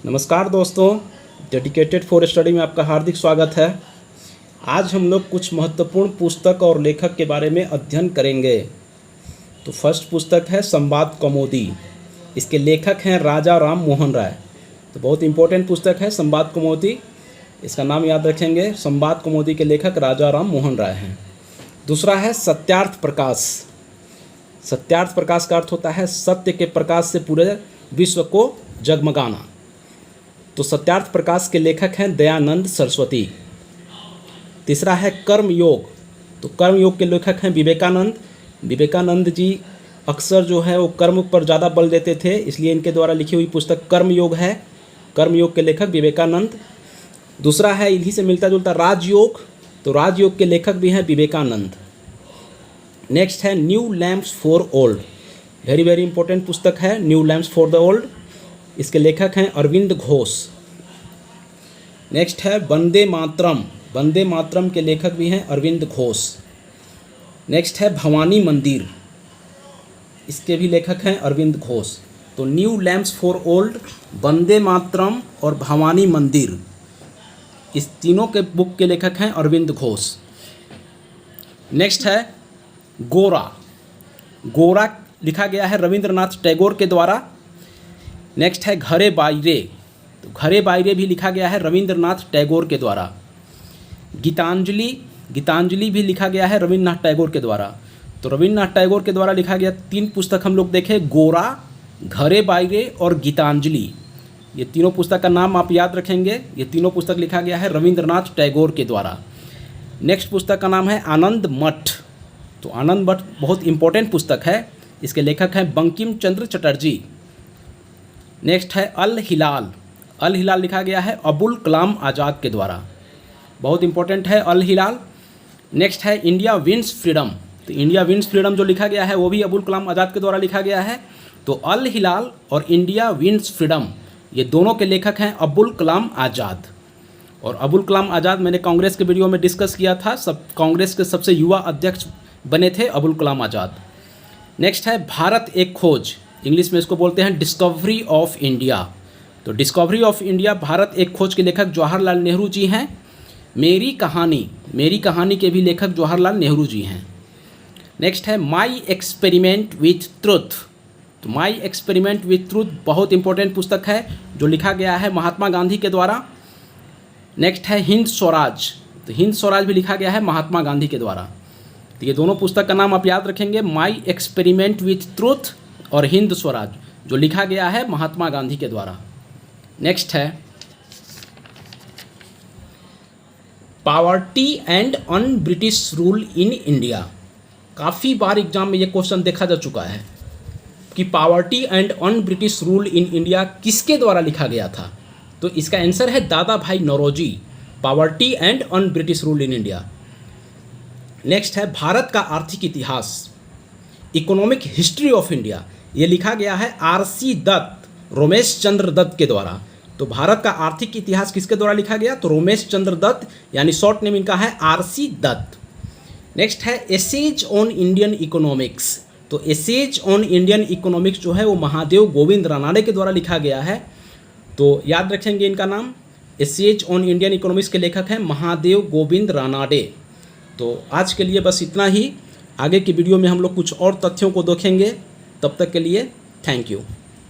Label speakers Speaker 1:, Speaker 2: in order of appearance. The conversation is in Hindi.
Speaker 1: नमस्कार दोस्तों, डेडिकेटेड फॉर स्टडी में आपका हार्दिक स्वागत है। आज हम लोग कुछ महत्वपूर्ण पुस्तक और लेखक के बारे में अध्ययन करेंगे। तो फर्स्ट पुस्तक है संवाद कौमुदी। इसके लेखक हैं राजा राम मोहन राय। तो बहुत इंपॉर्टेंट पुस्तक है संवाद कौमुदी, इसका नाम याद रखेंगे। संवाद कौमुदी के लेखक राजा राम मोहन राय हैं। दूसरा है सत्यार्थ प्रकाश। सत्यार्थ प्रकाश का अर्थ होता है सत्य के प्रकाश से पूरे विश्व को जगमगाना। तो सत्यार्थ प्रकाश के लेखक हैं दयानंद सरस्वती। तीसरा है कर्म योग। तो कर्म योग के लेखक हैं विवेकानंद। विवेकानंद जी अक्सर जो है वो कर्म पर ज़्यादा बल देते थे, इसलिए इनके द्वारा लिखी हुई पुस्तक कर्म योग है। कर्म योग के लेखक विवेकानंद। दूसरा है इन्हीं से मिलता जुलता राजयोग। तो राजयोग के लेखक भी हैं विवेकानंद। नेक्स्ट है new lamps for old. Very very important पुस्तक है new lamps for the old. इसके लेखक हैं अरविंद घोष। नेक्स्ट है वंदे मातरम। वंदे मातरम के लेखक भी हैं अरविंद घोष। नेक्स्ट है भवानी मंदिर। इसके भी लेखक हैं अरविंद घोष। तो new lamps for old, Vande Mataram और भवानी मंदिर, इस तीनों के बुक के लेखक हैं अरविंद घोष। नेक्स्ट है गोरा। गोरा लिखा गया है रविंद्रनाथ टैगोर के द्वारा। नेक्स्ट है घरे बायरे। तो घरे बायरे भी लिखा गया है रविंद्रनाथ टैगोर के द्वारा। गीतांजलि। गीतांजलि भी लिखा गया है रविंद्रनाथ टैगोर के द्वारा। तो रविंद्रनाथ टैगोर के द्वारा लिखा गया 3 पुस्तक हम लोग देखें, गोरा, घरे बायरे और गीतांजलि। ये तीनों पुस्तक का नाम आप याद रखेंगे। ये तीनों पुस्तक लिखा गया है रविंद्रनाथ टैगोर के द्वारा। नेक्स्ट पुस्तक का नाम है आनंद मठ। तो आनंद मठ बहुत इंपॉर्टेंट पुस्तक है। इसके लेखक हैं बंकिम चंद्र चटर्जी। नेक्स्ट है अल हिलाल। अल हिलाल लिखा गया है अबुल कलाम आज़ाद के द्वारा। बहुत इंपॉर्टेंट है अल हिलाल। नेक्स्ट है इंडिया विंस फ्रीडम। तो इंडिया विंस फ्रीडम जो लिखा गया है वो भी अबुल कलाम आज़ाद के द्वारा लिखा गया है। तो अल हिलाल और इंडिया विंस फ्रीडम, ये दोनों के लेखक हैं अबुल कलाम आज़ाद। और अबुल कलाम आज़ाद मैंने कांग्रेस के वीडियो में डिस्कस किया था। कांग्रेस के सबसे युवा अध्यक्ष बने थे अबुल कलाम आज़ाद। नेक्स्ट है भारत एक खोज। इंग्लिश में इसको बोलते हैं डिस्कवरी ऑफ इंडिया। तो डिस्कवरी ऑफ इंडिया, भारत एक खोज के लेखक जवाहरलाल नेहरू जी हैं। मेरी कहानी, मेरी कहानी के भी लेखक जवाहरलाल नेहरू जी हैं। नेक्स्ट है माई एक्सपेरिमेंट विथ ट्रुथ। तो माई एक्सपेरिमेंट विथ ट्रुथ बहुत इंपॉर्टेंट पुस्तक है जो लिखा गया है महात्मा गांधी के द्वारा। नेक्स्ट है हिंद स्वराज। तो हिंद स्वराज भी लिखा गया है महात्मा गांधी के द्वारा। तो ये दोनों पुस्तक का नाम आप याद रखेंगे, माई एक्सपेरिमेंट विथ ट्रुथ और हिंद स्वराज, जो लिखा गया है महात्मा गांधी के द्वारा। नेक्स्ट है poverty and un British rule in India. काफ़ी बार एग्जाम में ये क्वेश्चन देखा जा चुका है कि poverty and un British rule in India किसके द्वारा लिखा गया था। तो इसका आंसर है Dadabhai Naoroji, poverty and un British rule in India. Next है भारत का आर्थिक इतिहास, इकोनॉमिक हिस्ट्री ऑफ इंडिया। ये लिखा गया है आरसी दत्त, रोमेश चंद्र दत्त के द्वारा। तो भारत का आर्थिक इतिहास किसके द्वारा लिखा गया? तो रोमेश चंद्र दत्त, यानी शॉर्ट नेम इनका है आरसी दत्त। नेक्स्ट है एसेज ऑन इंडियन इकोनॉमिक्स। तो एसेज ऑन इंडियन इकोनॉमिक्स जो है वो महादेव गोविंद रानाडे के द्वारा लिखा गया है। तो याद रखेंगे इनका नाम। एसेज ऑन इंडियन इकोनॉमिक्स के लेखक हैं महादेव गोविंद रानाडे। तो आज के लिए बस इतना ही। आगे की वीडियो में हम लोग कुछ और तथ्यों को देखेंगे। तब तक के लिए थैंक यू।